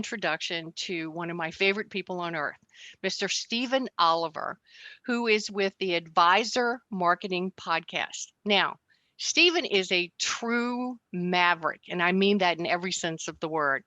introduction to one of my favorite people on earth, Mr. Stephen Oliver, who is with the Advisor Marketing Podcast. Now, Stephen is a true maverick, and I mean that in every sense of the word.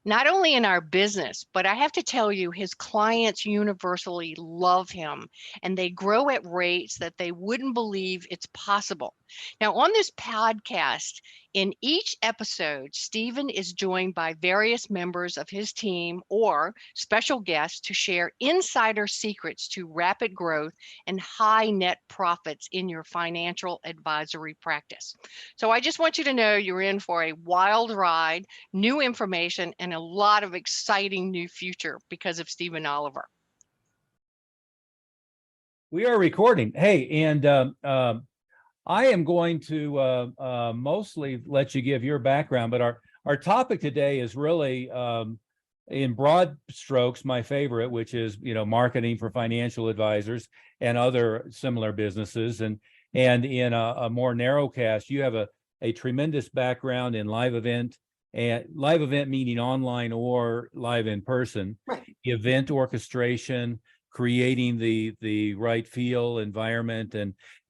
Not only in our business, but I have to tell you, his clients universally love him, and they grow at rates that they wouldn't believe it's possible. Now, on this podcast, in each episode, Stephen is joined by various members of his team or special guests to share insider secrets to rapid growth and high net profits in your financial advisory practice. So I just want you to know you're in for a wild ride, new information, and a lot of exciting new future because of Stephen Oliver. We are recording. Hey, and I am going to mostly let you give your background, but our topic today is really, in broad strokes, my favorite, which is marketing for financial advisors and other similar businesses, and in a more narrow cast, you have a tremendous background in live event, and live event meaning online or live in person, Right. Event orchestration, creating the right feel, environment,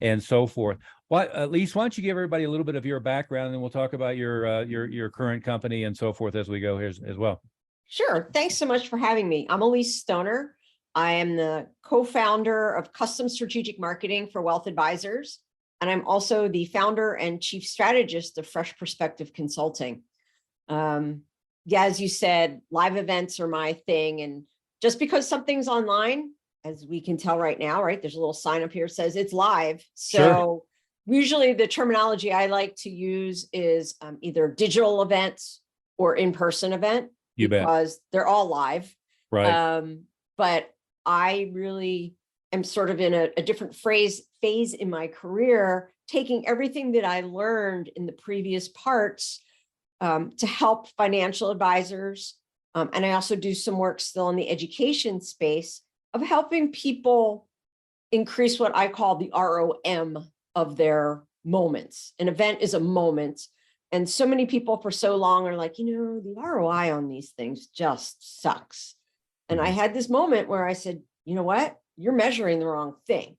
and so forth. Elyse, why don't you give everybody a little bit of your background, and then we'll talk about your current company and so forth as we go here as well. Sure. Thanks so much for having me. I'm Elyse Stoner. I am the co-founder of Custom Strategic Marketing for Wealth Advisors, and I'm also the founder and chief strategist of Fresh Perspective Consulting. As you said, live events are my thing, and just because something's online, as we can tell right now, right, there's a little sign up here that says it's live. So Sure. Usually the terminology I like to use is either digital events or in-person event. You bet. Because they're all live. Right. But I really am sort of in a different phase in my career, taking everything that I learned in the previous parts to help financial advisors. And I also do some work still in the education space of helping people increase what I call the ROM of their moments. An event is a moment. And so many people for so long are like, the ROI on these things just sucks. And I had this moment where I said, you know what? You're measuring the wrong thing.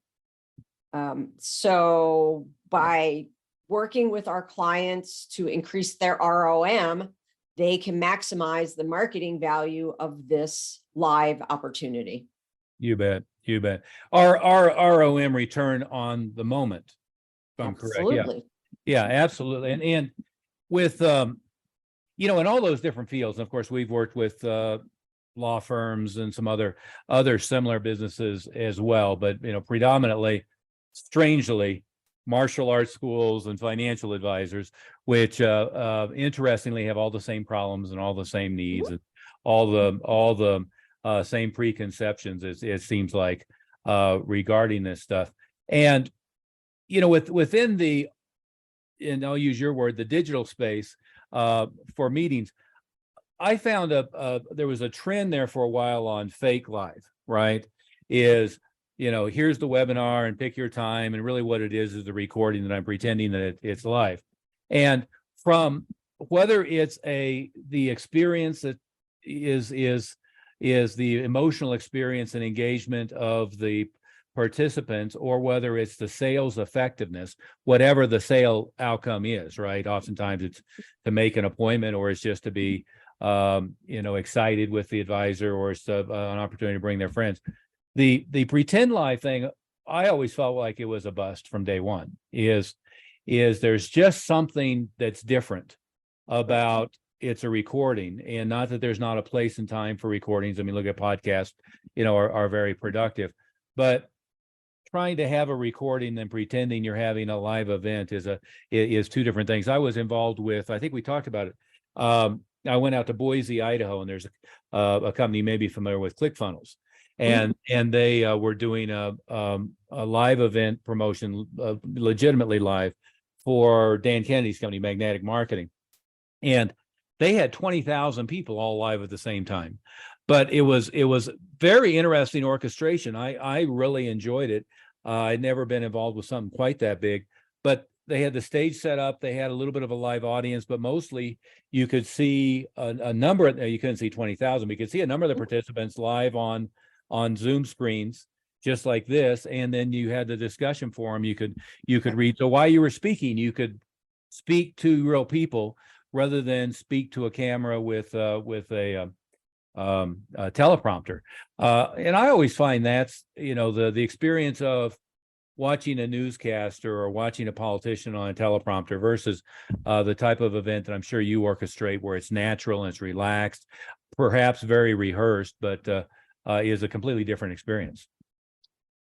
So by working with our clients to increase their ROM, they can maximize the marketing value of this live opportunity. You bet. You bet. Our ROM return on the moment, if I'm correct. Absolutely. Yeah, absolutely. And with, in all those different fields, and of course, we've worked with law firms and some other similar businesses as well, but, predominantly, strangely, martial arts schools and financial advisors, which interestingly have all the same problems and all the same needs and all the same preconceptions, it seems like, regarding this stuff. And, within the, and I'll use your word, the digital space for meetings, I found there was a trend there for a while on fake live, right? Is, here's the webinar and pick your time. And really what it is the recording that I'm pretending that it's live. And from whether it's the experience that is the emotional experience and engagement of the participants, or whether it's the sales effectiveness, whatever the sale outcome is, right? Oftentimes it's to make an appointment, or it's just to be, excited with the advisor, or it's an opportunity to bring their friends. The pretend live thing, I always felt like it was a bust from day one. Is there's just something that's different about it's a recording, and not that there's not a place and time for recordings. I mean, look at podcasts, are very productive, but trying to have a recording and pretending you're having a live event is two different things. I was involved with, I think we talked about it. I went out to Boise, Idaho, and there's a company you may be familiar with, ClickFunnels, and they were doing a live event promotion, legitimately live, for Dan Kennedy's company, Magnetic Marketing, and they had 20,000 people all live at the same time. But it was very interesting orchestration. I really enjoyed it. I'd never been involved with something quite that big, but they had the stage set up. They had a little bit of a live audience, but mostly you could see a number of, you couldn't see 20,000, but you could see a number of the participants live on Zoom screens, just like this. And then you had the discussion forum. You could read. So while you were speaking, you could speak to real people rather than speak to a camera with a teleprompter. And I always find that's, the experience of watching a newscaster or watching a politician on a teleprompter versus the type of event that I'm sure you orchestrate, where it's natural and it's relaxed, perhaps very rehearsed, but is a completely different experience.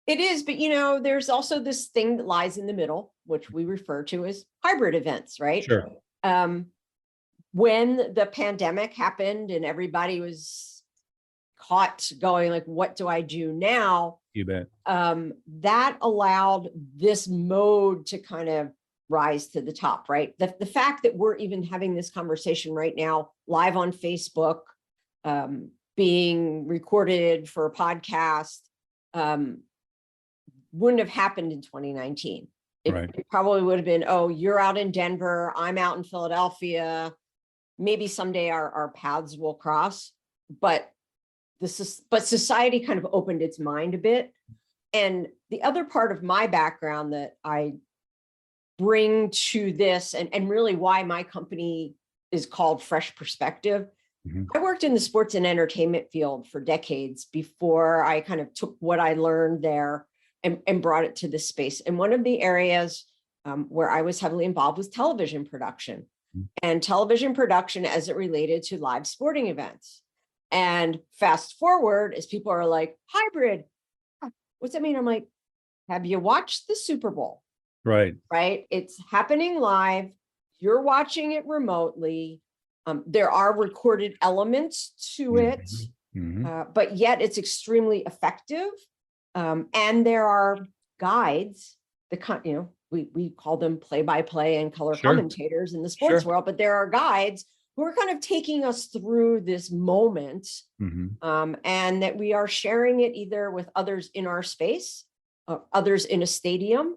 It is, but there's also this thing that lies in the middle, which we refer to as hybrid events, right? Sure. When the pandemic happened and everybody was caught going like, what do I do now? You bet. That allowed this mode to kind of rise to the top, right? The fact that we're even having this conversation right now, live on Facebook, being recorded for a podcast, wouldn't have happened in 2019. It probably would have been, oh, you're out in Denver, I'm out in Philadelphia. Maybe someday our paths will cross, but society kind of opened its mind a bit. And the other part of my background that I bring to this, and really why my company is called Fresh Perspective. I worked in the sports and entertainment field for decades before I kind of took what I learned there and brought it to this space. And one of the areas where I was heavily involved was television production, and television production as it related to live sporting events. And fast forward, as people are like, hybrid, what's that mean? I'm like, have you watched the Super Bowl? Right. Right. It's happening live. You're watching it remotely. There are recorded elements to it, but yet it's extremely effective. And there are guides, we call them play-by-play and color commentators in the sports world, but there are guides who are kind of taking us through this moment, and that we are sharing it either with others in our space, others in a stadium.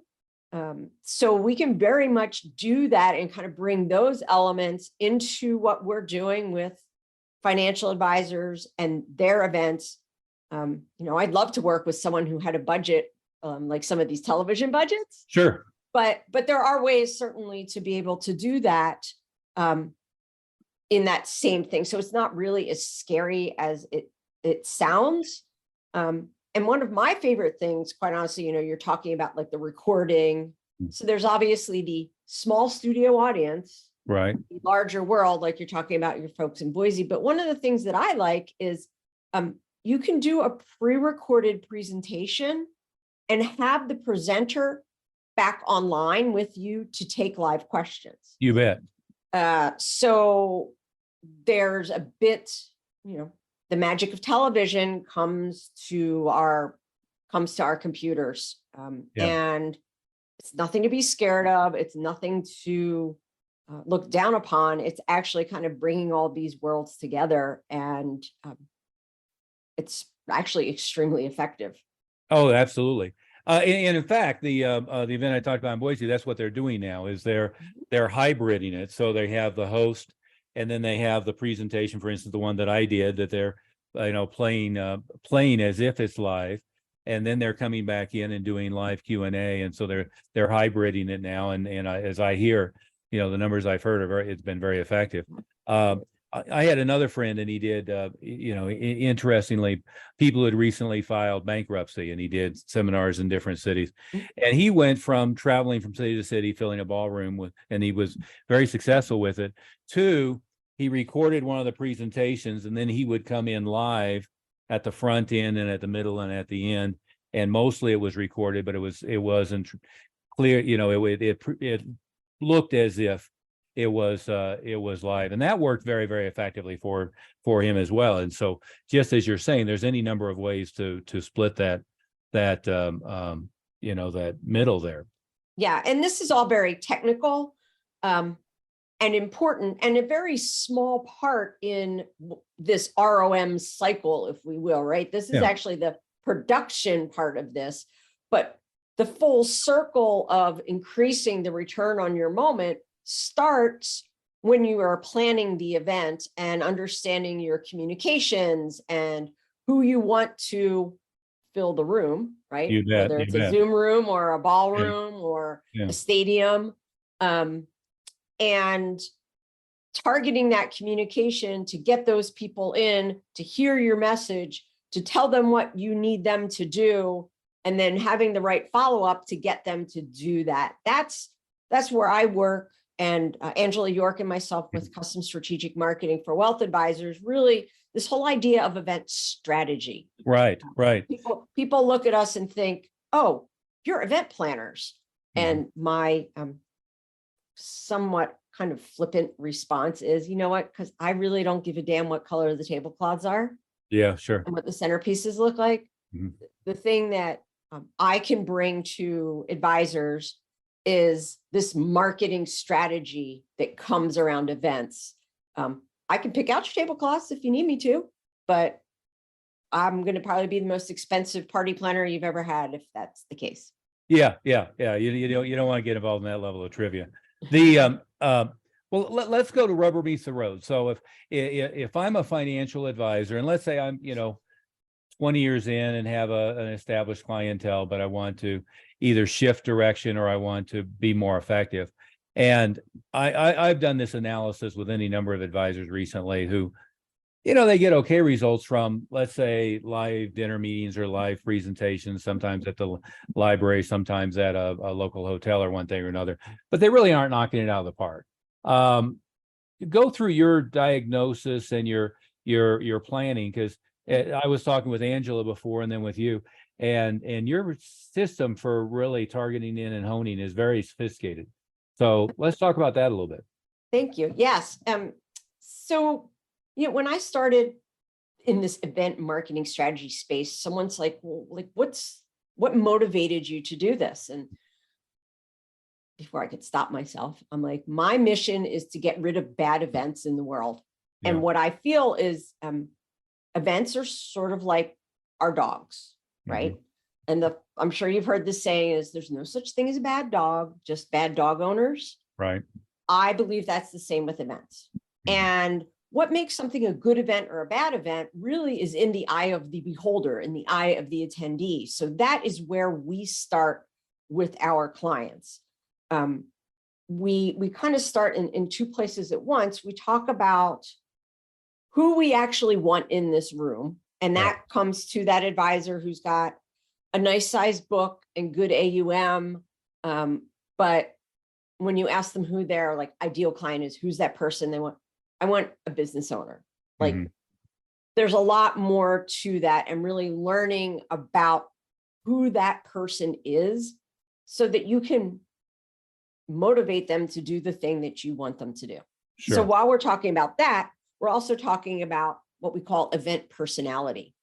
So we can very much do that and kind of bring those elements into what we're doing with financial advisors and their events. I'd love to work with someone who had a budget, like some of these television budgets. Sure. But there are ways certainly to be able to do that in that same thing. So it's not really as scary as it sounds. And one of my favorite things, quite honestly, you're talking about like the recording. So there's obviously the small studio audience, right? The larger world, like you're talking about your folks in Boise. But one of the things that I like is you can do a pre-recorded presentation and have the presenter back online with you to take live questions. You bet. So there's a bit, the magic of television comes to our computers, and it's nothing to be scared of. It's nothing to look down upon. It's actually kind of bringing all these worlds together, and it's actually extremely effective. Oh, absolutely. And in fact, the event I talked about in Boise, that's what they're doing now, is they're hybriding it. So they have the host, and then they have the presentation, for instance, the one that I did, that they're playing as if it's live, and then they're coming back in and doing live Q&A, and so they're hybriding it now. And as I hear, the numbers I've heard it's been very effective. I had another friend, and he did, interestingly, people had recently filed bankruptcy, and he did seminars in different cities. And he went from traveling from city to city, filling a ballroom and he was very successful with it, to he recorded one of the presentations, and then he would come in live at the front end and at the middle and at the end. And mostly it was recorded, but it wasn't clear. It looked as if it was live, and that worked very, very effectively for him as well. And so, just as you're saying, there's any number of ways to split that middle there. Yeah, and this is all very technical and important, and a very small part in this ROM cycle, if we will. Right, this is actually the production part of this, but the full circle of increasing the return on your moment starts when you are planning the event and understanding your communications and who you want to fill the room, right? You bet, Whether you it's a bet. Zoom room or a ballroom or Yeah. a stadium. And targeting that communication to get those people in, to hear your message, to tell them what you need them to do, and then having the right follow-up to get them to do that. That's where I work. And Angela York and myself with Custom Strategic Marketing for Wealth Advisors, really this whole idea of event strategy. Right. People look at us and think, oh, you're event planners. And my somewhat kind of flippant response is, you know what, because I really don't give a damn what color the tablecloths are. Yeah, sure. And what the centerpieces look like. The thing that I can bring to advisors is this marketing strategy that comes around events. I can pick out your tablecloths if you need me to, but I'm going to probably be the most expensive party planner you've ever had if that's the case. Yeah. You don't want to get involved in that level of trivia. The well, let's go to rubber meets the road. So if I'm a financial advisor, and let's say I'm 20 years in and have an established clientele, but I want to either shift direction or I want to be more effective. And I've done this analysis with any number of advisors recently who, they get okay results from, let's say, live dinner meetings or live presentations, sometimes at the library, sometimes at a local hotel or one thing or another, but they really aren't knocking it out of the park. Go through your diagnosis and your planning, because I was talking with Angela before and then with you, and your system for really targeting in and honing is very sophisticated. So let's talk about that a little bit. Thank you. Yes. So, when I started in this event marketing strategy space, someone's like, well, like, what motivated you to do this? And before I could stop myself, I'm like, my mission is to get rid of bad events in the world. Yeah. And what I feel is events are sort of like our dogs, right? And I'm sure you've heard this saying is there's no such thing as a bad dog, just bad dog owners. Right. I believe that's the same with events. And what makes something a good event or a bad event really is in the eye of the beholder, in the eye of the attendee. So that is where we start with our clients. We kind of start in two places at once. We talk about who we actually want in this room. And that comes to that advisor who's got a nice sized book and good AUM. But when you ask them who their like ideal client is, who's that person, I want a business owner. Like there's a lot more to that, and really learning about who that person is so that you can motivate them to do the thing that you want them to do. Sure. So while we're talking about that, we're also talking about what we call event personality.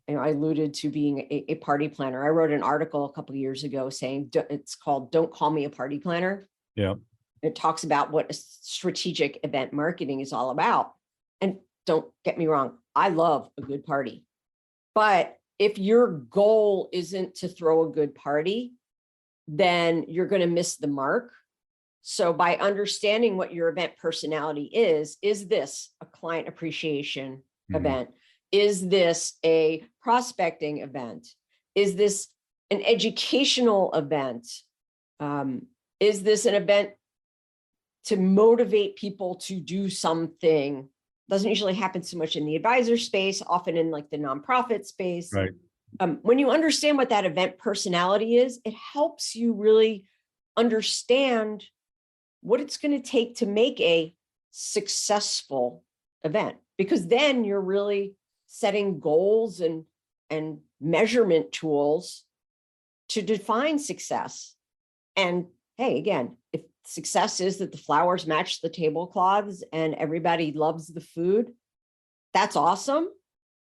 I alluded to being a party planner. I wrote an article a couple of years ago saying it's called "Don't Call Me a Party Planner." Yeah. It talks about what a strategic event marketing is all about. And don't get me wrong, I love a good party. But if your goal isn't to throw a good party, then you're going to miss the mark. So by understanding what your event personality is this a client appreciation event? Is this a prospecting event? Is this an educational event? Is this an event to motivate people to do something? Doesn't usually happen so much in the advisor space, often in like the nonprofit space. Right. When you understand what that event personality is, it helps you really understand what it's going to take to make a successful event, because then you're really setting goals and measurement tools to define success. And hey, again, if success is that the flowers match the tablecloths and everybody loves the food, that's awesome.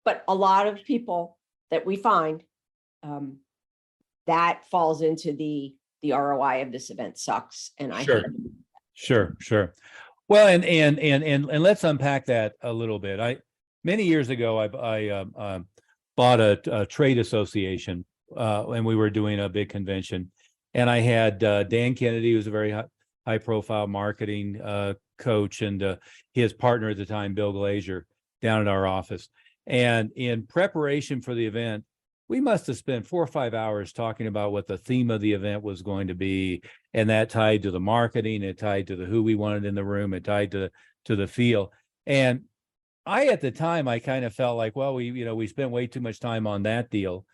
But a lot of people that we find, that falls into the ROI of this event sucks. And I hate it. Sure. Well, and let's unpack that a little bit. Many years ago, I bought a trade association, and we were doing a big convention, and I had Dan Kennedy, who's a very high profile marketing coach, and his partner at the time, Bill Glazier, down at our office. And in preparation for the event, we must have spent 4 or 5 hours talking about what the theme of the event was going to be, and that tied to the marketing, it tied to the who we wanted in the room, it tied to the feel. And at the time, I kind of felt like, well, we spent way too much time on that deal.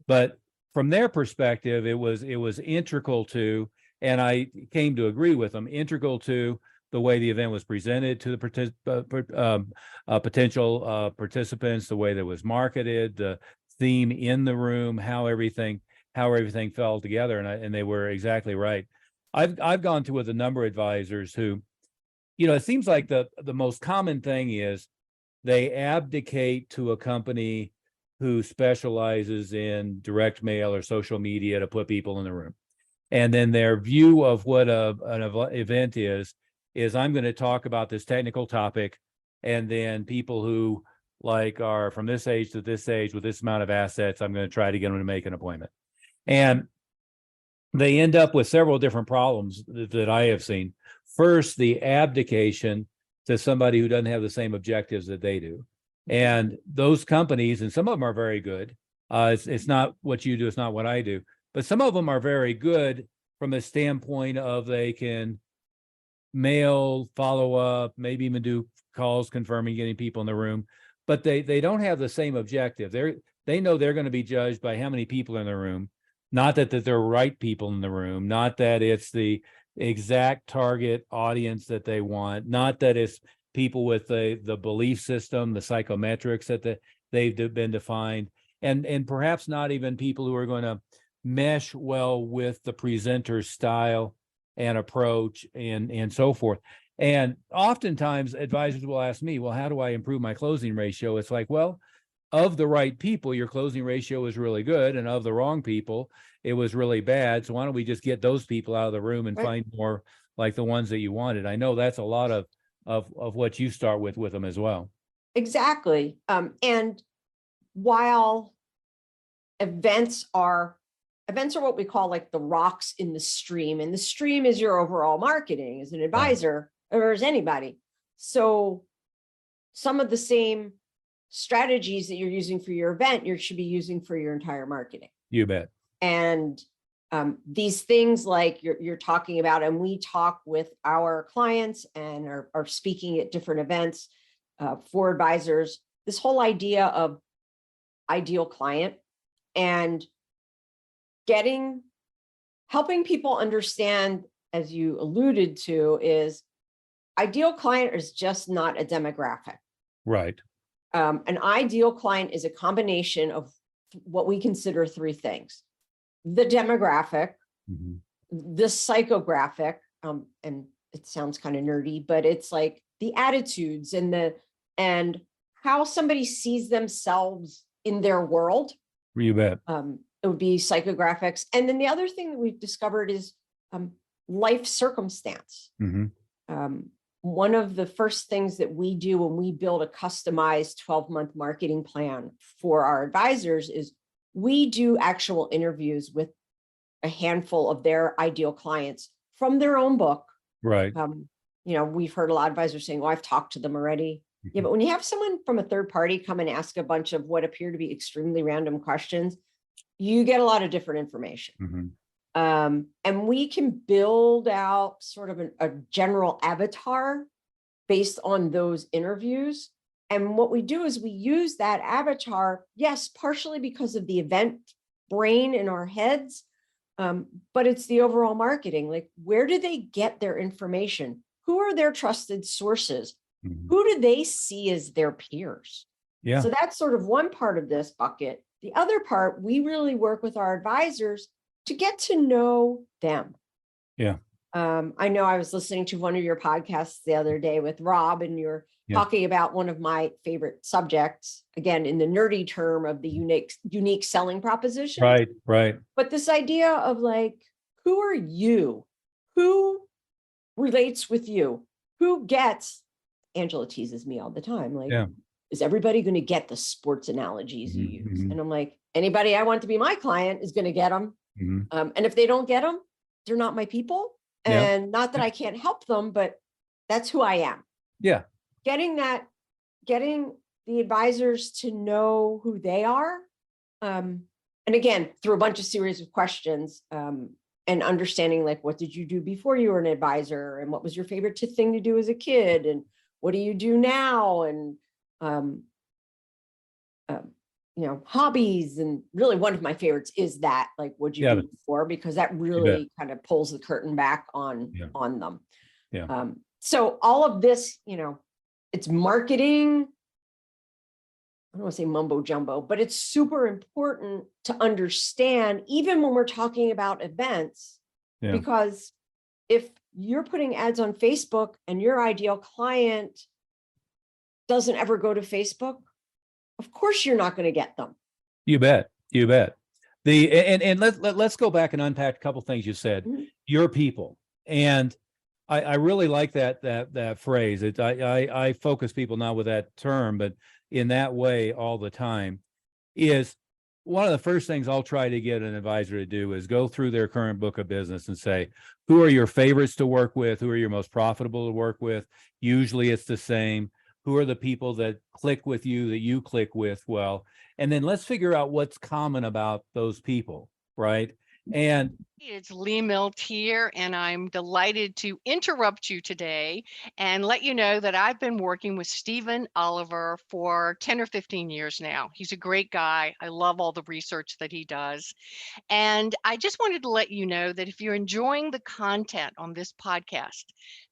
But from their perspective, it was integral to, and I came to agree with them, integral to the way the event was presented to the potential participants, the way that it was marketed, the theme in the room, how everything fell together, and they were exactly right. I've gone to with a number of advisors who, it seems like the most common thing is they abdicate to a company who specializes in direct mail or social media to put people in the room. And then their view of what an event is I'm going to talk about this technical topic, and then people who are from this age to this age with this amount of assets, I'm going to try to get them to make an appointment. And they end up with several different problems that I have seen. First, the abdication to somebody who doesn't have the same objectives that they do. And those companies, and some of them are very good. It's not what you do, it's not what I do, but some of them are very good from a standpoint of they can mail, follow up, maybe even do calls confirming getting people in the room, but they don't have the same objective. They know they're going to be judged by how many people are in the room, not that they're right people in the room, not that it's the exact target audience that they want, not that it's people with the belief system, the psychometrics that they've been defined, and perhaps not even people who are going to mesh well with the presenter's style and approach and so forth. And oftentimes advisors will ask me, well, how do I improve my closing ratio? It's like, well, of the right people, your closing ratio is really good, and of the wrong people, it was really bad. So why don't we just get those people out of the room and find more like the ones that you wanted? I know that's a lot of what you start with them as well. Exactly. And while events are what we call like the rocks in the stream, and the stream is your overall marketing as an advisor or as anybody. So some of the same strategies that you're using for your event, you should be using for your entire marketing. You bet. And these things like you're talking about, and we talk with our clients and are speaking at different events for advisors, this whole idea of ideal client and helping people understand, as you alluded to, is ideal client is just not a demographic. Right. An ideal client is a combination of what we consider three things: the demographic, the psychographic, and it sounds kind of nerdy, but it's like the attitudes and how somebody sees themselves in their world. You bet. It would be psychographics. And then the other thing that we've discovered is life circumstance. One of the first things that we do when we build a customized 12-month marketing plan for our advisors is we do actual interviews with a handful of their ideal clients from their own book. Right. We've heard a lot of advisors saying, well, I've talked to them already. Yeah, but when you have someone from a third party come and ask a bunch of what appear to be extremely random questions, you get a lot of different information. And we can build out sort of a general avatar based on those interviews. And what we do is we use that avatar, yes, partially because of the event brain in our heads, but it's the overall marketing. Like, where do they get their information? Who are their trusted sources? Who do they see as their peers? Yeah. So that's sort of one part of this bucket. The other part, we really work with our advisors to get to know them. Yeah. I know I was listening to one of your podcasts the other day with Rob, and you're talking about one of my favorite subjects, again, in the nerdy term of the unique selling proposition. Right. But this idea of like, who are you? Who relates with you? Who gets, Angela teases me all the time. Like, is everybody going to get the sports analogies you use? And I'm like, anybody I want to be my client is going to get them. And if they don't get them, they're not my people. And not that I can't help them, but that's who I am. Yeah. Getting the advisors to know who they are. And again, through a bunch of series of questions, and understanding, like, what did you do before you were an advisor? And what was your favorite thing to do as a kid? And what do you do now? And, hobbies. And really one of my favorites is that, like, what'd you do before? Because that really kind of pulls the curtain back on them. Yeah. So all of this, it's marketing. I don't want to say mumbo jumbo, but it's super important to understand, even when we're talking about events, because if you're putting ads on Facebook and your ideal client doesn't ever go to Facebook, of course you're not going to get them. You bet. And let's go back and unpack a couple things you said. Your people. And I really like that phrase. I focus people not with that term, but in that way all the time. Is one of the first things I'll try to get an advisor to do is go through their current book of business and say, who are your favorites to work with? Who are your most profitable to work with? Usually it's the same. Who are the people that click with you, that you click with well? And then let's figure out what's common about those people, right? And it's Lee Milt here, and I'm delighted to interrupt you today and let you know that I've been working with Stephen Oliver for 10 or 15 years now. He's a great guy. I love all the research that he does. And I just wanted to let you know that if you're enjoying the content on this podcast,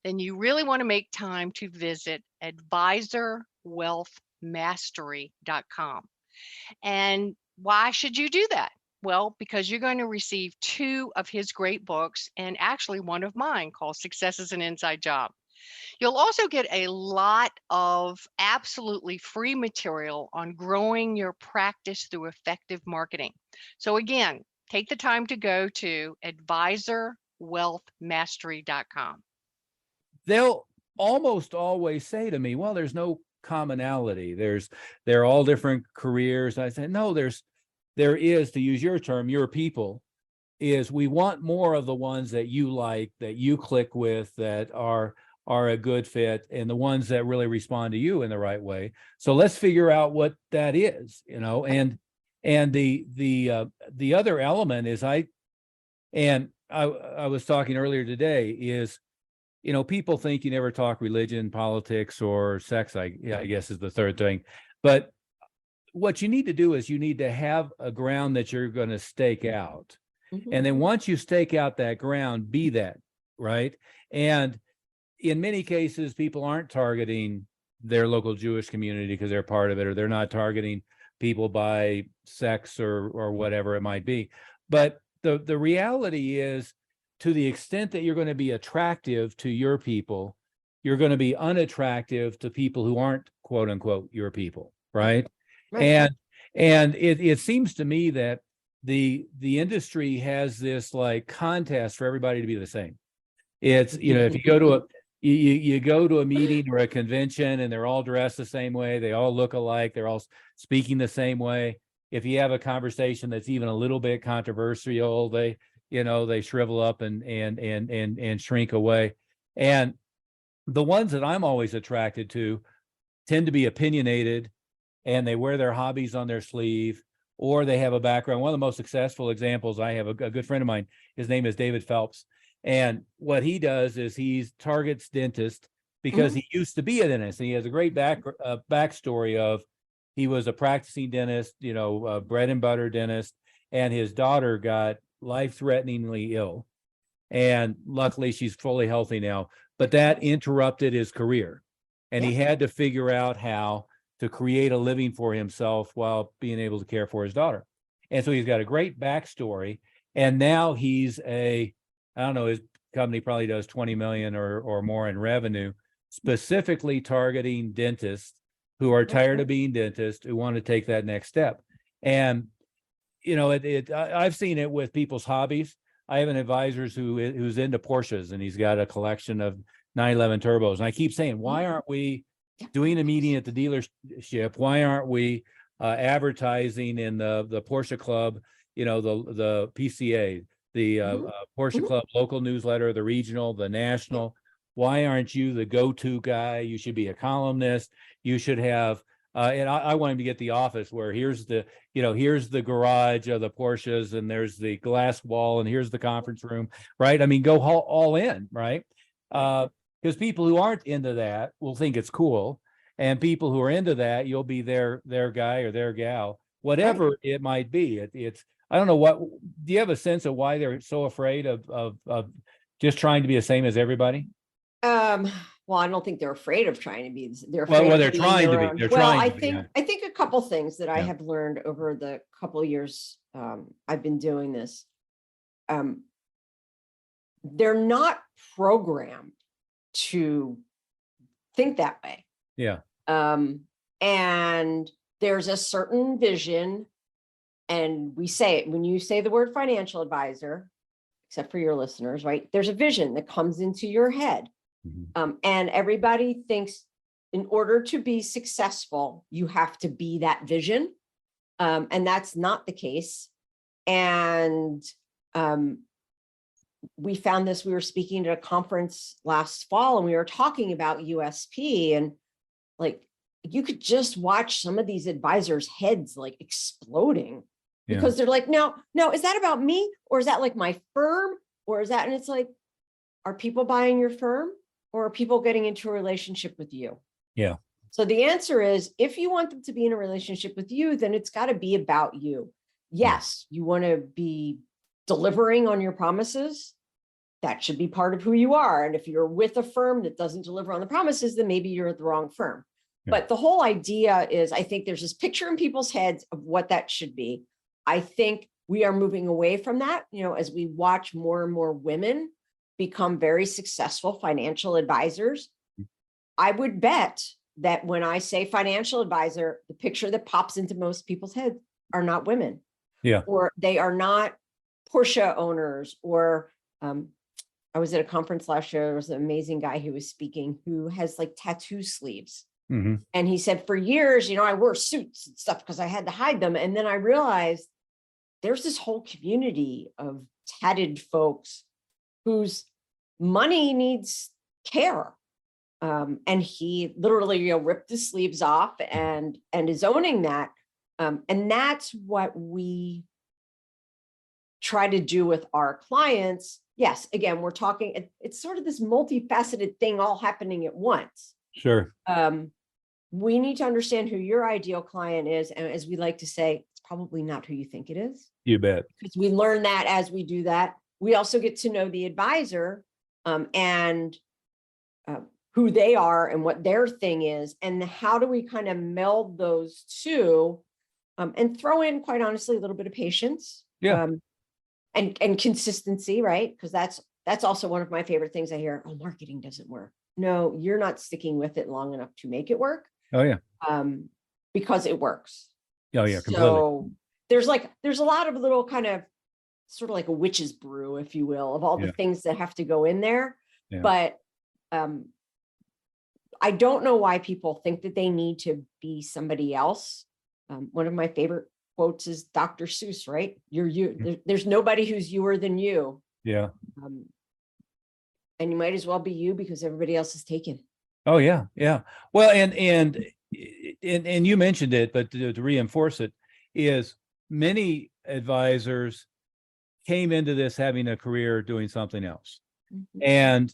then you really want to make time to visit advisorwealthmastery.com. And why should you do that? Well, because you're going to receive 2 of his great books and actually one of mine called Success is an Inside Job. You'll also get a lot of absolutely free material on growing your practice through effective marketing. So again, take the time to go to advisorwealthmastery.com. They'll almost always say to me, well, there's no commonality. They're all different careers. I say, no, there is, to use your term, your people, is we want more of the ones that you like, that you click with, that are a good fit, and the ones that really respond to you in the right way. So let's figure out what that is, and the other element is I was talking earlier today is, people think you never talk religion, politics, or sex, I guess is the third thing. But what you need to do is you need to have a ground that you're going to stake out. And then once you stake out that ground, be that, right? And in many cases, people aren't targeting their local Jewish community because they're part of it, or they're not targeting people by sex or whatever it might be. But the reality is, to the extent that you're going to be attractive to your people, you're going to be unattractive to people who aren't, quote unquote, your people, right? And it seems to me that the industry has this like contest for everybody to be the same. It's, if you go to you go to a meeting or a convention and they're all dressed the same way, they all look alike, they're all speaking the same way. If you have a conversation that's even a little bit controversial, they shrivel up and shrink away. And the ones that I'm always attracted to tend to be opinionated, and they wear their hobbies on their sleeve, or they have a background. One of the most successful examples, I have a good friend of mine, his name is David Phelps. And what he does is he targets dentists because he used to be a dentist. And he has a great backstory of, he was a practicing dentist, a bread and butter dentist, and his daughter got life-threateningly ill. And luckily she's fully healthy now, but that interrupted his career. And he had to figure out how to create a living for himself while being able to care for his daughter. And so he's got a great backstory. And now he's his company probably does 20 million or more in revenue, specifically targeting dentists who are tired of being dentists, who want to take that next step. And, I've seen it with people's hobbies. I have an advisor who's into Porsches, and he's got a collection of 911 turbos. And I keep saying, why aren't we doing a meeting at the dealership? Why aren't we advertising in the Porsche Club, the PCA, the Porsche Mhm. Club local newsletter, the regional, the national? Why aren't you the go-to guy? You should be a columnist. You should have, and I want him to get the office where here's the garage of the Porsches, and there's the glass wall, and here's the conference room, right? I mean, go all in, right? Because people who aren't into that will think it's cool, and people who are into that, you'll be their guy or their gal, whatever it might be. It's I don't know what. Do you have a sense of why they're so afraid of just trying to be the same as everybody? Well, I don't think they're afraid of trying to be. They're Well, afraid of they're being trying to their be. own. They're Well, trying I to be. think Yeah. I think a couple things that I Yeah. have learned over the couple of years I've been doing this. They're not programmed to think that way. Yeah. And there's a certain vision, and we say it when you say the word financial advisor, except for your listeners, right? There's a vision that comes into your head. Mhm. And everybody thinks in order to be successful, you have to be that vision. And that's not the case. And we found this, we were speaking at a conference last fall, and we were talking about USP, and like, you could just watch some of these advisors' heads like exploding because they're like, no, is that about me? Or is that like my firm? Or is that, and it's like, are people buying your firm, or are people getting into a relationship with you? Yeah. So the answer is, if you want them to be in a relationship with you, then it's got to be about you. Yes, you want to be delivering on your promises. That should be part of who you are. And if you're with a firm that doesn't deliver on the promises, then maybe you're at the wrong firm. Yeah. But the whole idea is, I think there's this picture in people's heads of what that should be. I think we are moving away from that, as we watch more and more women become very successful financial advisors. I would bet that when I say financial advisor, the picture that pops into most people's heads are not women. Yeah. Or they are not Porsche owners, or I was at a conference last year. There was an amazing guy who was speaking who has like tattoo sleeves. Mm-hmm. And he said, for years, I wore suits and stuff because I had to hide them. And then I realized there's this whole community of tatted folks whose money needs care. And he literally, ripped his sleeves off and is owning that. And that's what we try to do with our clients. Yes, again, we're talking, it's sort of this multifaceted thing all happening at once. Sure. We need to understand who your ideal client is. And as we like to say, it's probably not who you think it is. You bet. Because we learn that as we do that. We also get to know the advisor and who they are and what their thing is. And how do we kind of meld those two and throw in, quite honestly, a little bit of patience. Yeah. And consistency, right? Because that's also one of my favorite things I hear. Oh, marketing doesn't work. No, you're not sticking with it long enough to make it work. Oh yeah. Because it works. Oh yeah, completely. So there's a lot of little kind of sort of like a witch's brew, if you will, of all the things that have to go in there. Yeah. But I don't know why people think that they need to be somebody else. One of my favorite quotes is Dr. Seuss, right? You're you. There's nobody who's youer than you. Yeah. And you might as well be you because everybody else is taken. Oh yeah, yeah. Well, and you mentioned it, but to reinforce it, is many advisors came into this having a career doing something else, and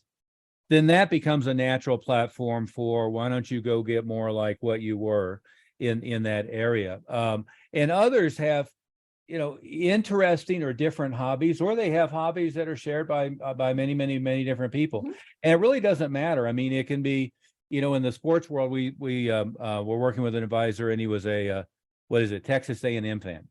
then that becomes a natural platform for, why don't you go get more like what you were in that area. And others have, interesting or different hobbies, or they have hobbies that are shared by many different people. And it really doesn't matter. I mean, it can be, in the sports world, we were working with an advisor, and he was a Texas A&M fan.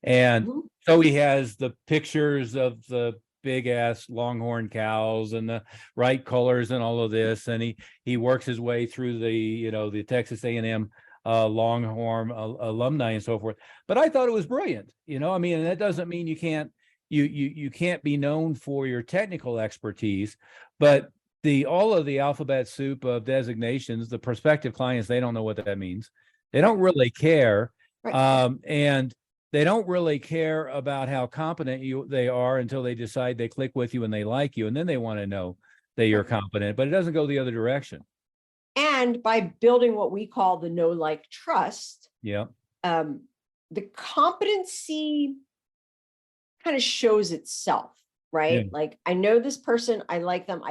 And so he has the pictures of the big ass Longhorn cows and the right colors and all of this. And he works his way through the Texas A&M Longhorn alumni and so forth. But I thought it was brilliant. I mean, and that doesn't mean you can't be known for your technical expertise, but all of the alphabet soup of designations, the prospective clients, they don't know what that means. They don't really care. Right. And they don't really care about how competent they are until they decide they click with you and they like you. And then they want to know that you're Right. competent, but it doesn't go the other direction. And by building what we call the know, like, trust, Yeah. the competency kind of shows itself, right? Yeah. Like, I know this person, I like them.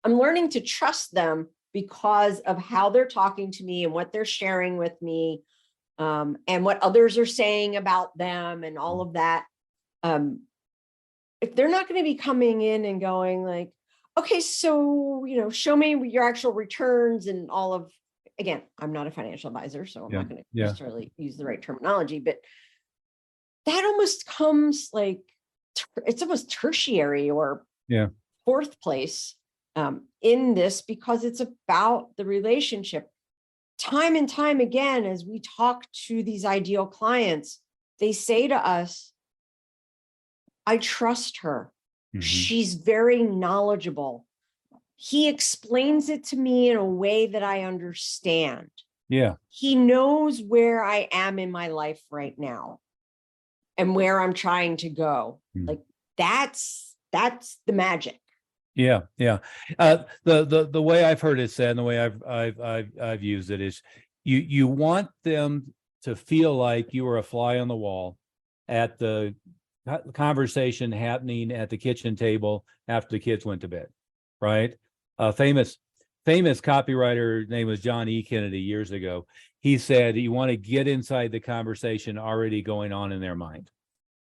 I'm learning to trust them because of how they're talking to me and what they're sharing with me, and what others are saying about them and all of that. If they're not going to be coming in and going like, okay, so, show me your actual returns and all of, again, I'm not a financial advisor, so I'm Yeah. not going to Yeah. necessarily use the right terminology, but that almost comes like, it's almost tertiary or Yeah. fourth place in this, because it's about the relationship. Time and time again, as we talk to these ideal clients, they say to us, I trust her. Mhm. She's very knowledgeable. He explains it to me in a way that I understand. Yeah. He knows where I am in my life right now and where I'm trying to go. Mm. Like, that's the magic. Yeah. Yeah. The way I've heard it said and the way I've used it is you want them to feel like you are a fly on the wall at the conversation happening at the kitchen table after the kids went to bed, right? Famous copywriter name was John E. Kennedy years ago. He said you want to get inside the conversation already going on in their mind.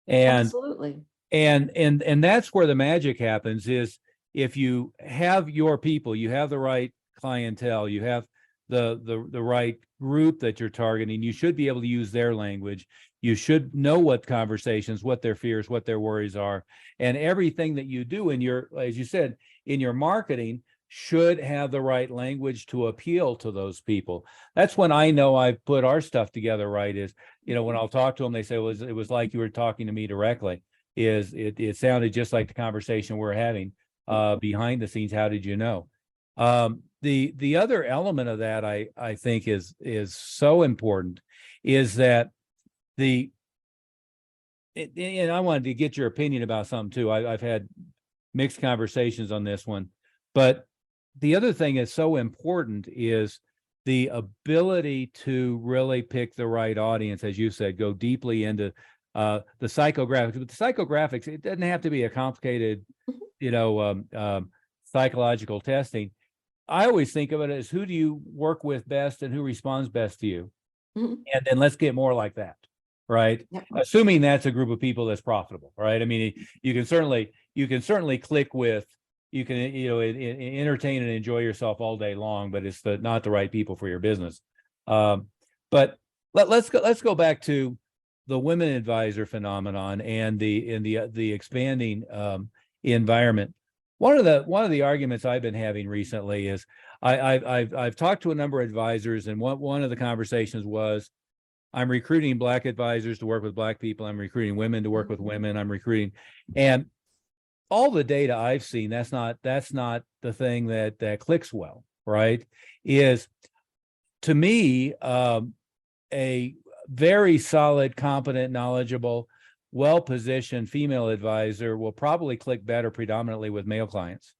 And Absolutely. and that's where the magic happens is if you have your people, you have the right clientele, you have the right group that you're targeting, you should be able to use their language. You should know what conversations, what their fears, what their worries are. And everything that you do in your, as you said, in your marketing should have the right language to appeal to those people. That's when I know I put our stuff together right is, when I'll talk to them, they say, well, it was like you were talking to me directly. It sounded just like the conversation we're having behind the scenes. How did you know? The other element of that I think is so important is that and I wanted to get your opinion about something too. I've had mixed conversations on this one, but the other thing that's so important is the ability to really pick the right audience, as you said, go deeply into the psychographics. But the psychographics, it doesn't have to be a complicated, psychological testing. I always think of it as who do you work with best and who responds best to you, Mhm. and then let's get more like that, right? Yeah. Assuming that's a group of people that's profitable, right? I mean, you can certainly click with. You can entertain and enjoy yourself all day long, but it's not the right people for your business. But let's go back to the women advisor phenomenon and the expanding environment. One of the arguments I've been having recently is I've talked to a number of advisors, and one of the conversations was I'm recruiting Black advisors to work with Black people. I'm recruiting women to work with women. I'm recruiting, and all the data I've seen, that's not the thing that clicks well, right? Is to me a very solid, competent, knowledgeable, well-positioned female advisor will probably click better predominantly with male clients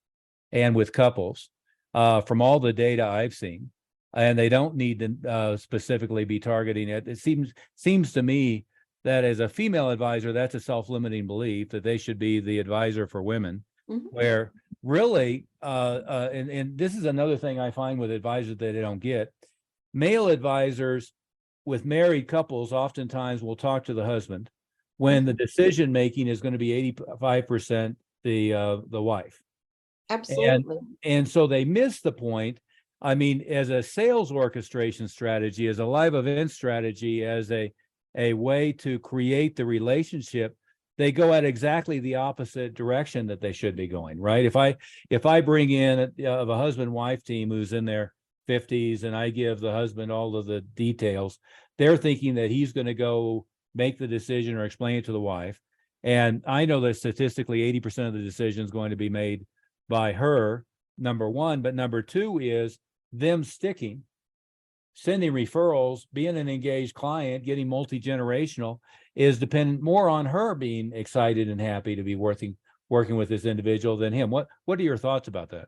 and with couples from all the data I've seen. And they don't need to specifically be targeting it. It seems to me that as a female advisor, that's a self-limiting belief that they should be the advisor for women, where really, and this is another thing I find with advisors that they don't get. Male advisors with married couples oftentimes will talk to the husband when the decision making is going to be 85% the wife. Absolutely. And so they miss the point. I mean, as a sales orchestration strategy, as a live event strategy, as a way to create the relationship, they go at exactly the opposite direction that they should be going, right? If I bring in a husband-wife team who's in their 50s and I give the husband all of the details, they're thinking that he's going to go make the decision or explain it to the wife. And I know that statistically 80% of the decision is going to be made by her. number one, but number two is them sending referrals, being an engaged client, getting multi-generational is dependent more on her being excited and happy to be working with this individual than him. What are your thoughts about that?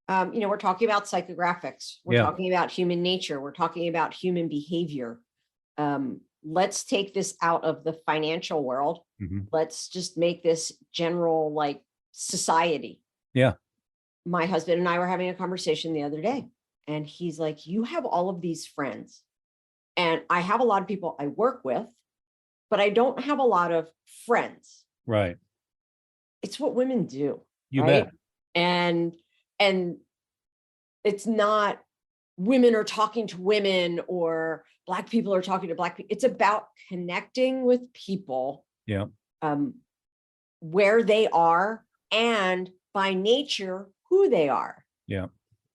We're talking about psychographics. We're talking about human nature. We're talking about human behavior. Let's take this out of the financial world. Let's just make this general, like, society. Yeah. My husband and I were having a conversation the other day, and he's like, you have all of these friends, and I have a lot of people I work with, but I don't have a lot of friends. Right. It's what women do. You right? bet. And it's not women are talking to women or Black people are talking to Black people. It's about connecting with people. Yeah. Where they are and by nature who they are. Yeah.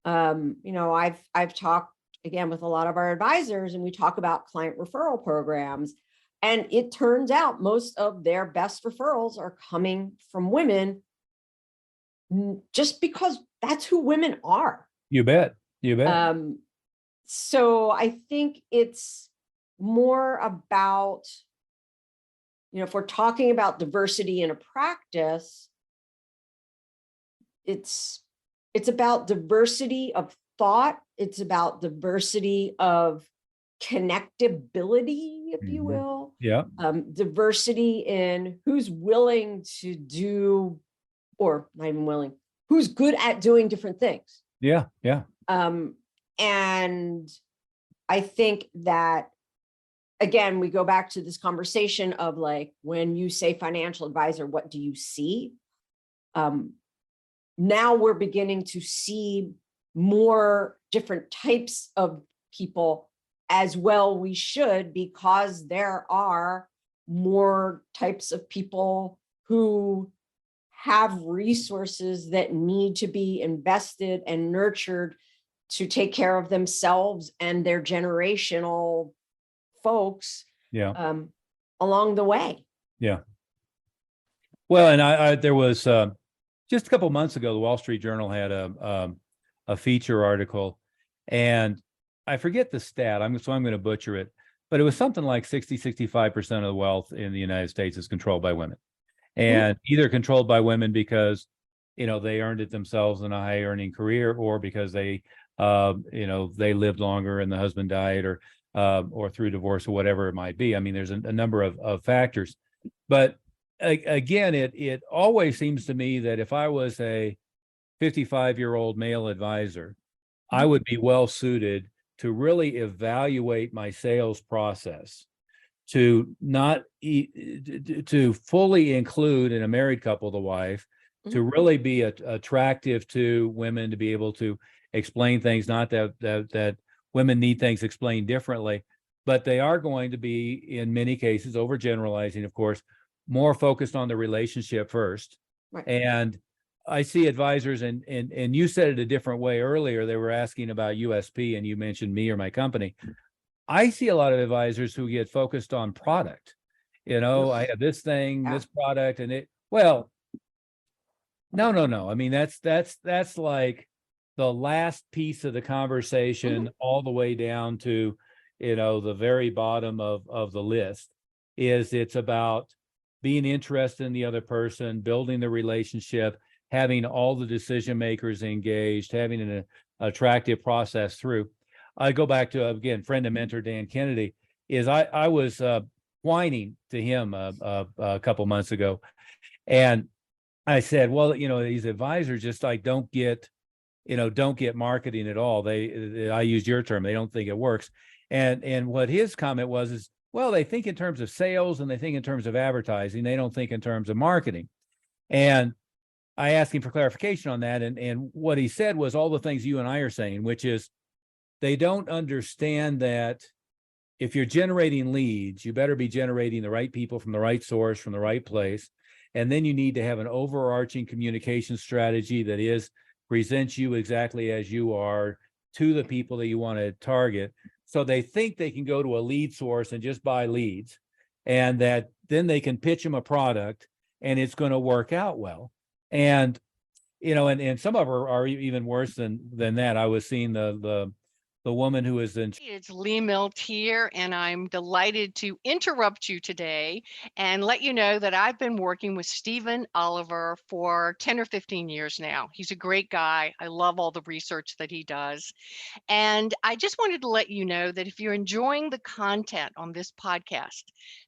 I've talked again with a lot of our advisors, and we talk about client referral programs, and it turns out most of their best referrals are coming from women, just because that's who women are. You bet. You bet. So I think it's more about, if we're talking about diversity in a practice, it's about diversity of thought. It's about diversity of connectability, if you will. Yeah. Diversity in who's willing to do, or not even willing, who's good at doing different things. Yeah. Yeah. And I think that, again, we go back to this conversation of, like, when you say financial advisor, what do you see? Now we're beginning to see more different types of people as well. We should, because there are more types of people who have resources that need to be invested and nurtured to take care of themselves and their generational folks. Yeah. Along the way. Yeah. Well, and there was just a couple of months ago, the Wall Street Journal had a feature article, and I forget the stat. I'm going to butcher it, but it was something like 65% of the wealth in the United States is controlled by women, and either controlled by women because, they earned it themselves in a high earning career, or because they lived longer and the husband died, or through divorce, or whatever it might be. I mean, there's a number of factors, but again, it always seems to me that if I was a 55-year-old male advisor, I would be well suited to really evaluate my sales process, to not to fully include in a married couple, the wife, to really be attractive to women, to be able to explain things, not that women need things explained differently, but they are going to be, in many cases, overgeneralizing, of course, more focused on the relationship first. Right. And I see advisors, and you said it a different way earlier. They were asking about USP, and you mentioned me or my company. I see a lot of advisors who get focused on product. I have this thing, this product, and no. I mean, that's like the last piece of the conversation, all the way down to, the very bottom of the list. It's about being interested in the other person, building the relationship, having all the decision makers engaged, having an attractive process through. I go back to, again, friend and mentor Dan Kennedy. I was whining to him a couple months ago, and I said, well, these advisors just like don't get marketing at all. I used your term, they don't think it works. And what his comment was well, they think in terms of sales and they think in terms of advertising. They don't think in terms of marketing. And I asked him for clarification on that. And what he said was all the things you and I are saying, which is they don't understand that if you're generating leads, you better be generating the right people from the right source, from the right place. And then you need to have an overarching communication strategy that presents you exactly as you are to the people that you want to target. So they think they can go to a lead source and just buy leads, and that then they can pitch them a product and it's going to work out well. And and some of them are even worse than that. I was seeing the woman who is in. It's Lee Milt here, and I'm delighted to interrupt you today and let you know that I've been working with Stephen Oliver for 10 or 15 years now. He's a great guy. I love all the research that he does. And I just wanted to let you know that if you're enjoying the content on this podcast,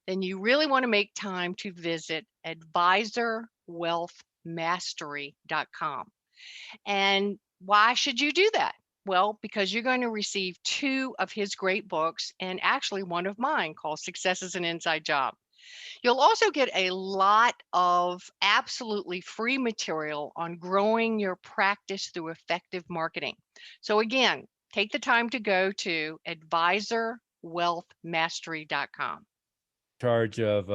then you really want to make time to visit advisorwealthmastery.com. And why should you do that? Well, because you're going to receive 2 of his great books and actually one of mine called Success is an Inside Job. You'll also get a lot of absolutely free material on growing your practice through effective marketing. So again, take the time to go to advisorwealthmastery.com. Charge of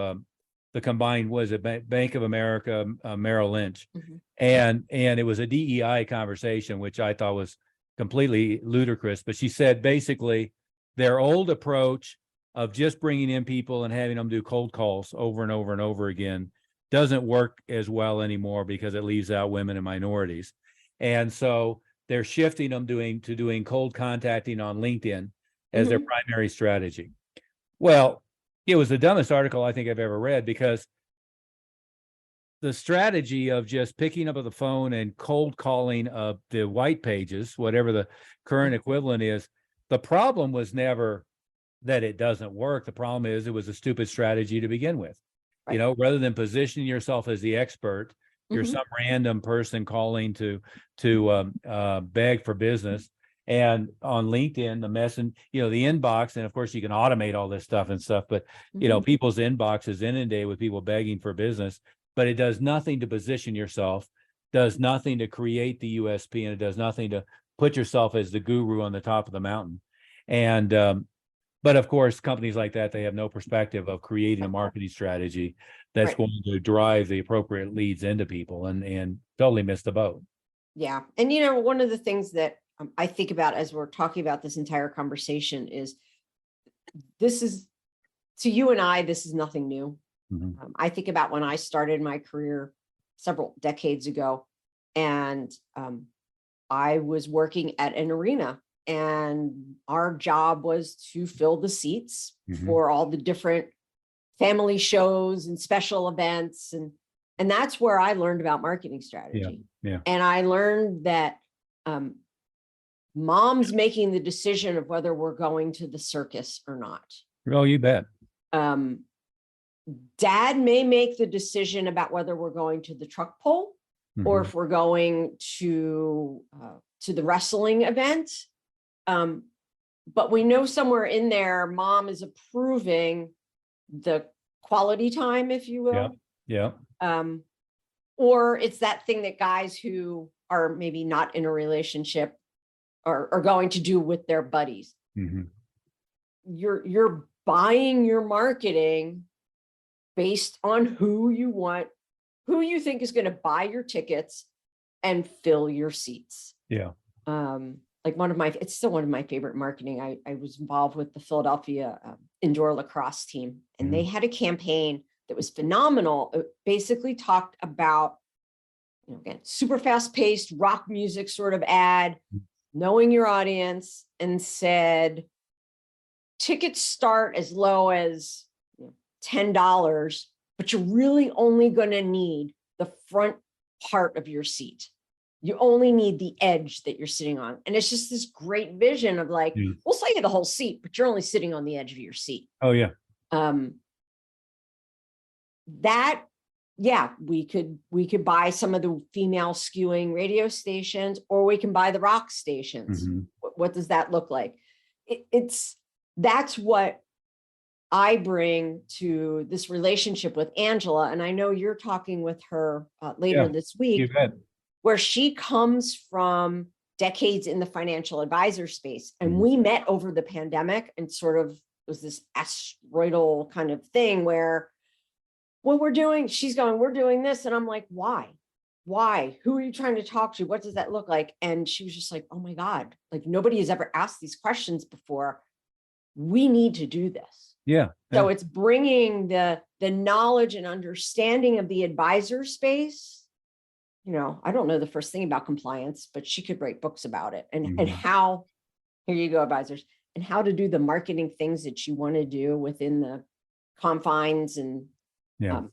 the combined, was it Bank of America, Merrill Lynch, Mhm. and it was a DEI conversation, which I thought was completely ludicrous. But she said basically their old approach of just bringing in people and having them do cold calls over and over and over again doesn't work as well anymore because it leaves out women and minorities. And so they're shifting them to doing cold contacting on LinkedIn as their primary strategy. Well, it was the dumbest article I think I've ever read, because the strategy of just picking up the phone and cold calling the white pages, whatever the current equivalent is, the problem was never that it doesn't work. The problem is it was a stupid strategy to begin with. Right. Rather than positioning yourself as the expert, you're some random person calling to beg for business. And on LinkedIn, the the inbox, and of course you can automate all this stuff, but people's inbox is inundated with people begging for business, but it does nothing to position yourself, does nothing to create the USP, and it does nothing to put yourself as the guru on the top of the mountain. And but of course, companies like that, they have no perspective of creating a marketing strategy that's Right. going to drive the appropriate leads into people, and totally missed the boat. Yeah. And, one of the things that I think about as we're talking about this entire conversation is this is, to you and I, this is nothing new. I think about when I started my career several decades ago, and I was working at an arena, and our job was to fill the seats for all the different family shows and special events. And that's where I learned about marketing strategy. Yeah. And I learned that mom's making the decision of whether we're going to the circus or not. Oh, you bet. Dad may make the decision about whether we're going to the truck pull or if we're going to the wrestling event. But we know somewhere in there, mom is approving the quality time, if you will. Yeah. Or it's that thing that guys who are maybe not in a relationship are going to do with their buddies. You're buying your marketing based on who you think is going to buy your tickets and fill your seats. Yeah. Like it's still one of my favorite marketing. I was involved with the Philadelphia indoor lacrosse team, and they had a campaign that was phenomenal. It basically talked about, again, super fast paced rock music sort of ad, knowing your audience, and said, tickets start as low as $10, but you're really only going to need the front part of your seat. You only need the edge that you're sitting on. And it's just this great vision of like, we'll sell you the whole seat, but you're only sitting on the edge of your seat. Oh, yeah. We could buy some of the female skewing radio stations, or we can buy the rock stations. What does that look like? That's what I bring to this relationship with Angela. And I know you're talking with her later this week. You bet. Where she comes from decades in the financial advisor space. And we met over the pandemic, and sort of was this asteroidal kind of thing where we're doing this. And I'm like, why? Who are you trying to talk to? What does that look like? And she was just like, oh my God, like nobody has ever asked these questions before. We need to do this. Yeah. So it's bringing the knowledge and understanding of the advisor space I don't know the first thing about compliance, but she could write books about it and Mhm. how, here you go, advisors, and how to do the marketing things that you want to do within the confines and Yeah.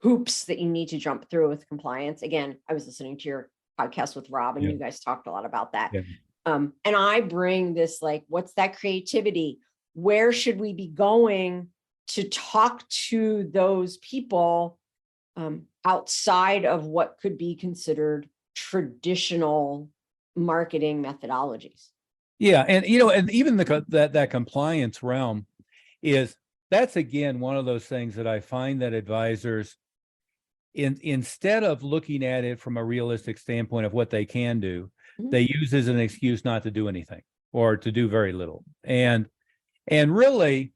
hoops that you need to jump through with compliance. Again, I was listening to your podcast with Rob, and Yeah. you guys talked a lot about that. Yeah. And I bring this, like, what's that creativity? Where should we be going to talk to those people outside of what could be considered traditional marketing methodologies? Yeah. And, and even that compliance realm that's again, one of those things that I find that advisors, instead of looking at it from a realistic standpoint of what they can do, Mhm. they use as an excuse not to do anything or to do very little. And really,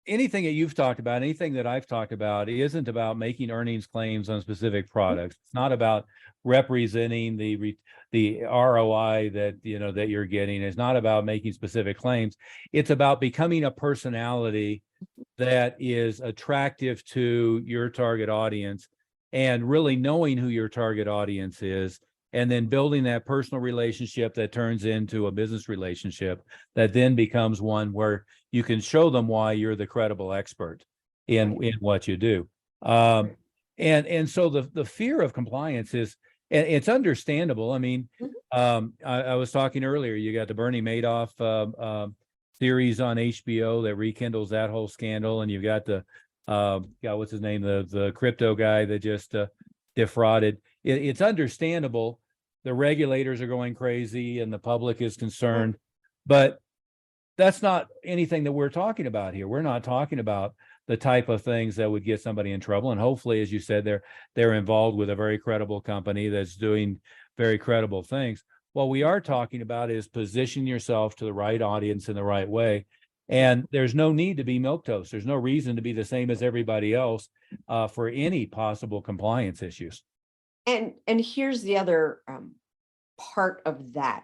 anything that you've talked about, anything that I've talked about, isn't about making earnings claims on specific products. It's not about representing the ROI that that you're getting. It's not about making specific claims. It's about becoming a personality that is attractive to your target audience, and really knowing who your target audience is, and then building that personal relationship that turns into a business relationship that then becomes one where you can show them why you're the credible expert in what you do. And so the fear of compliance is, and it's understandable. I mean, I was talking earlier, you got the Bernie Madoff series on HBO that rekindles that whole scandal, and you've got the what's his name, the crypto guy that just defrauded. It's understandable. The regulators are going crazy and the public is concerned, but that's not anything that we're talking about here. We're not talking about the type of things that would get somebody in trouble. And hopefully, as you said, they're involved with a very credible company that's doing very credible things. What we are talking about is position yourself to the right audience in the right way. And there's no need to be milquetoast. There's no reason to be the same as everybody else for any possible compliance issues. And here's the other part of that.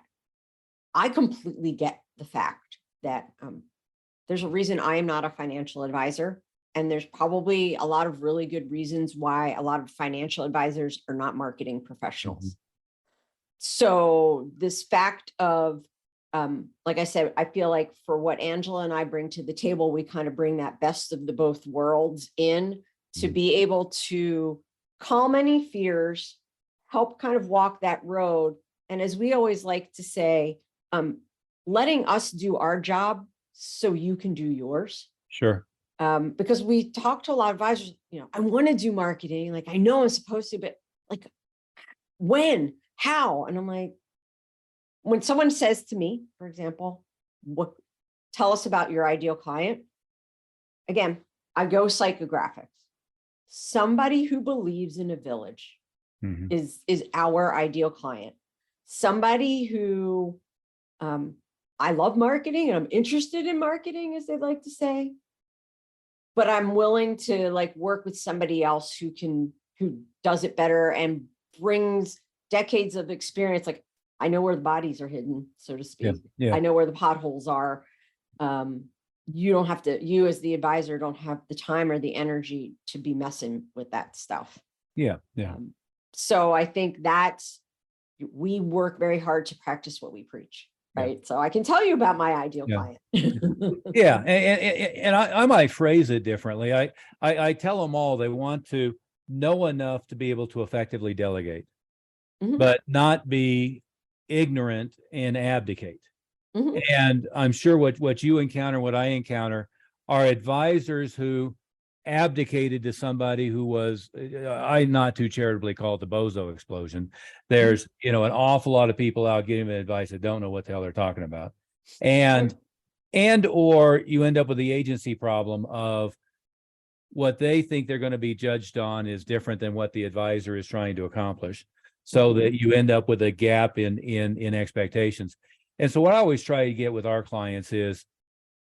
I completely get the fact that there's a reason I am not a financial advisor. And there's probably a lot of really good reasons why a lot of financial advisors are not marketing professionals. Mhm. So this fact of, like I said, I feel like for what Angela and I bring to the table, we kind of bring that best of the both worlds in to be able to calm any fears, help kind of walk that road. And as we always like to say, letting us do our job so you can do yours. Sure. Because we talk to a lot of advisors, I want to do marketing. Like, I know I'm supposed to, but like, when, how? And I'm like, when someone says to me, for example, tell us about your ideal client. Again, I go psychographics. Somebody who believes in a village is our ideal client. Somebody who, I love marketing and I'm interested in marketing, as they like to say, but I'm willing to like work with somebody else who does it better and brings decades of experience. Like, I know where the bodies are hidden, so to speak. Yeah. I know where the potholes are. You as the advisor don't have the time or the energy to be messing with that stuff. Yeah. So I think we work very hard to practice what we preach. Right. So I can tell you about my ideal client. Yeah. And I might phrase it differently. I tell them all they want to know enough to be able to effectively delegate, but not be ignorant and abdicate. And I'm sure what you encounter, what I encounter, are advisors who abdicated to somebody who was, I not too charitably call it the bozo explosion. There's, an awful lot of people out giving advice that don't know what the hell they're talking about. Or you end up with the agency problem of what they think they're going to be judged on is different than what the advisor is trying to accomplish. So that you end up with a gap in expectations. And so what I always try to get with our clients is,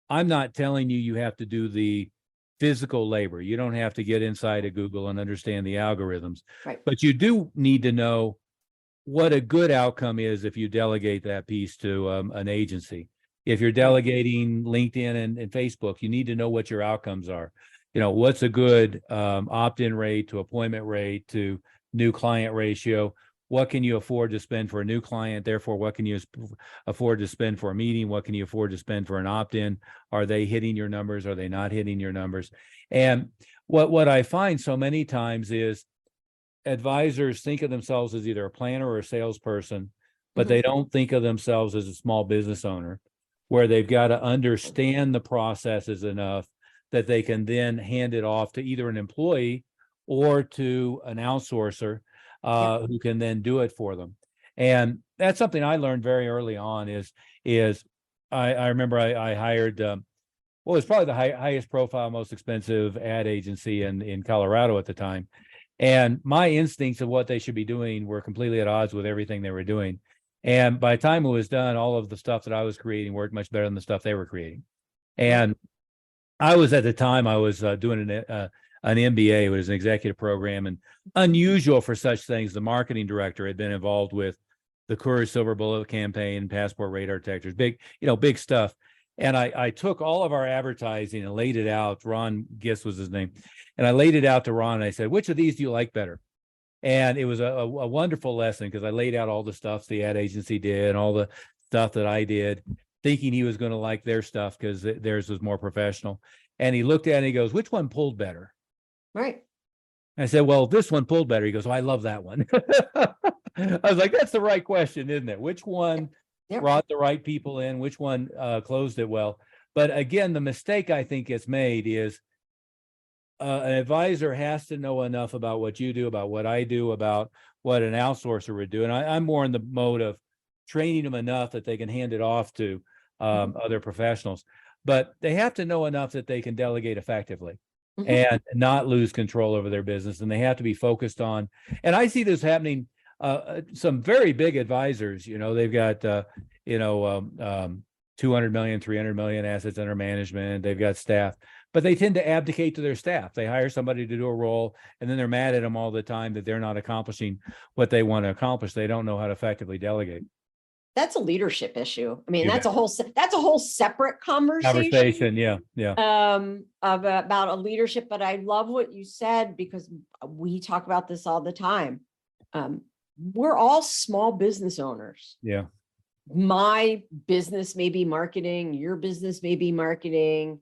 I'm not telling you have to do the physical labor. You don't have to get inside of Google and understand the algorithms, but you do need to know what a good outcome is if you delegate that piece to an agency. If you're delegating LinkedIn and Facebook, you need to know what your outcomes are. What's a good opt-in rate to appointment rate to new client ratio? what can you afford to spend for a new client? Therefore, what can you afford to spend for a meeting? What can you afford to spend for an opt-in? Are they hitting your numbers? Are they not hitting your numbers? And what I find so many times is advisors think of themselves as either a planner or a salesperson, but they don't think of themselves as a small business owner, where they've got to understand the processes enough that they can then hand it off to either an employee or to an outsourcer who can then do it for them. And that's something I learned very early on is I remember I hired well, it's probably the highest profile, most expensive ad agency in Colorado at the time. And my instincts of what they should be doing were completely at odds with everything they were doing. And by the time it was done, all of the stuff that I was creating worked much better than the stuff they were creating. And I was at the time, I was doing an MBA, it was an executive program, and unusual for such things. The marketing director had been involved with the Courage Silver Bullet campaign, Passport Radar Detectors, big stuff. And I took all of our advertising and laid it out. Ron Giss was his name. And I laid it out to Ron and I said, which of these do you like better? And it was a wonderful lesson because I laid out all the stuff the ad agency did and all the stuff that I did, thinking he was going to like their stuff because theirs was more professional. And he looked at it and he goes, which one pulled better? Right. I said, well, this one pulled better. He goes, oh, I love that one. I was like, that's the right question, isn't it? Which one brought the right people in? Which one closed it well? But again, the mistake I think gets made is an advisor has to know enough about what you do, about what I do, about what an outsourcer would do. And I'm more in the mode of training them enough that they can hand it off to other professionals. But they have to know enough that they can delegate effectively and not lose control over their business. And they have to be focused on, and I see this happening, some very big advisors, they've got, 200 million, 300 million assets under management. They've got staff, but they tend to abdicate to their staff. They hire somebody to do a role, and then they're mad at them all the time that they're not accomplishing what they want to accomplish. They don't know how to effectively delegate. That's a leadership issue. I mean, that's a whole separate conversation. Yeah. About a leadership. But I love what you said, because we talk about this all the time. We're all small business owners. Yeah. My business may be marketing, your business may be marketing.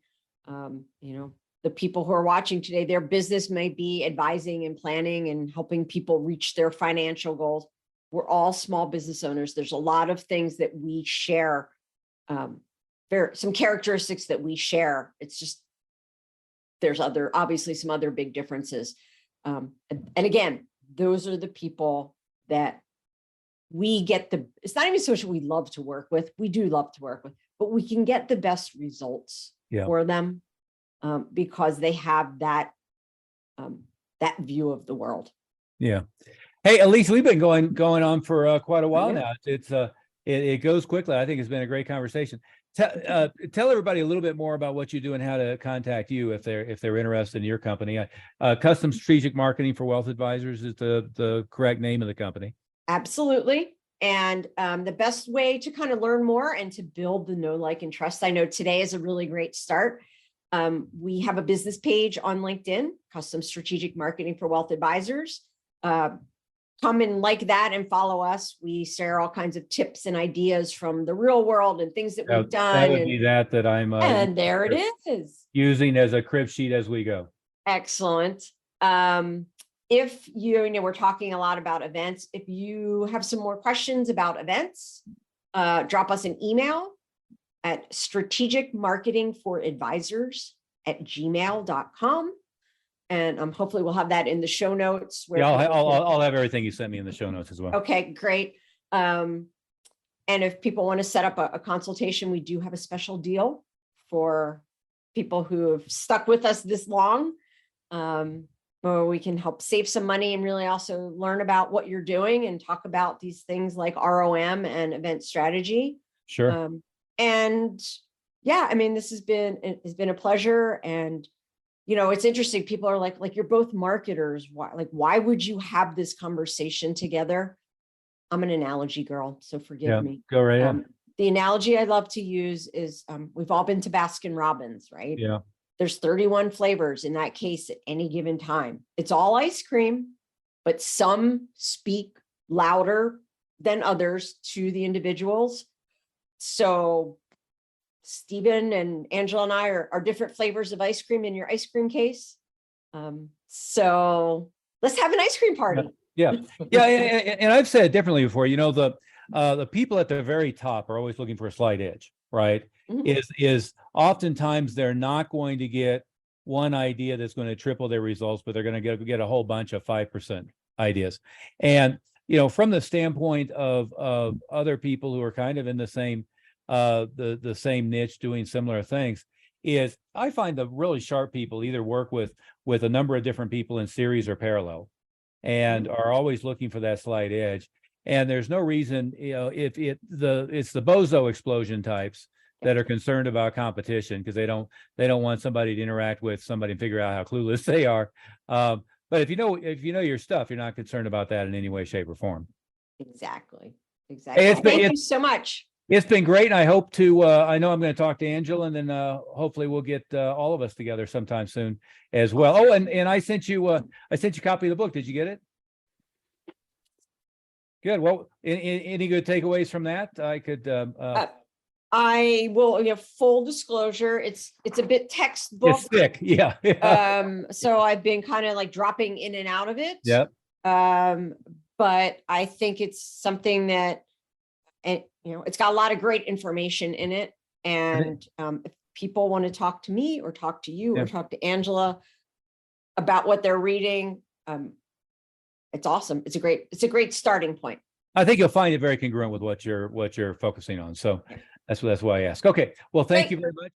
The people who are watching today, their business may be advising and planning and helping people reach their financial goals. We're all small business owners. There's a lot of things that we share. There are some characteristics that we share. It's just, there's obviously some other big differences. And again, those are the people that we get it's not even so much we love to work with. We do love to work with, but we can get the best results for them because they have that view of the world. Yeah. Hey, Elyse, we've been going on for quite a while now. It goes quickly. I think it's been a great conversation. Tell everybody a little bit more about what you do and how to contact you if they're interested in your company. Custom Strategic Marketing for Wealth Advisors is the correct name of the company. Absolutely. And the best way to kind of learn more and to build the know, like, and trust, I know today is a really great start. We have a business page on LinkedIn, Custom Strategic Marketing for Wealth Advisors. Come and like that and follow us. We share all kinds of tips and ideas from the real world and things that we've done. That would be that I'm and there it is. Using as a crib sheet as we go. Excellent. If we're talking a lot about events, if you have some more questions about events, drop us an email at strategicmarketingforadvisors@gmail.com. And hopefully we'll have that in the show notes. I'll have everything you sent me in the show notes as well. Okay, great. And if people want to set up a consultation, we do have a special deal for people who have stuck with us this long, where we can help save some money and really also learn about what you're doing and talk about these things like ROM and event strategy. Sure. And yeah, I mean, this has been a pleasure. And it's interesting. People are like, you're both marketers. Why would you have this conversation together? I'm an analogy girl, so forgive me. Go right ahead. The analogy I love to use is we've all been to Baskin Robbins, right? Yeah. There's 31 flavors in that case at any given time. It's all ice cream, but some speak louder than others to the individuals. So Stephen and Angela and I are different flavors of ice cream in your ice cream case. So let's have an ice cream party. Yeah. And I've said it differently before, the people at the very top are always looking for a slight edge, right? Mhm. Is oftentimes they're not going to get one idea that's going to triple their results, but they're going to get a whole bunch of 5% ideas. And, from the standpoint of other people who are kind of in the same, the same niche doing similar things, is I find the really sharp people either work with a number of different people in series or parallel, and are always looking for that slight edge. And there's no reason, if it's the bozo explosion types that are concerned about competition because they don't want somebody to interact with somebody and figure out how clueless they are. But if you know your stuff, you're not concerned about that in any way, shape, or form. Exactly. Hey, Thank you so much. It's been great. And I hope to, I know I'm going to talk to Angela, and then hopefully we'll get all of us together sometime soon as well. Oh, and I sent you a copy of the book. Did you get it? Good. Well, any good takeaways from that? I could. I will. Full disclosure, it's a bit textbook. It's thick. Yeah. So I've been kind of like dropping in and out of it. Yep. But I think it's something that, it's got a lot of great information in it. And if people want to talk to me or talk to you or talk to Angela about what they're reading, it's awesome. It's a great starting point. I think you'll find it very congruent with what you're focusing on. So that's why I ask. Okay. Well, thank you very much.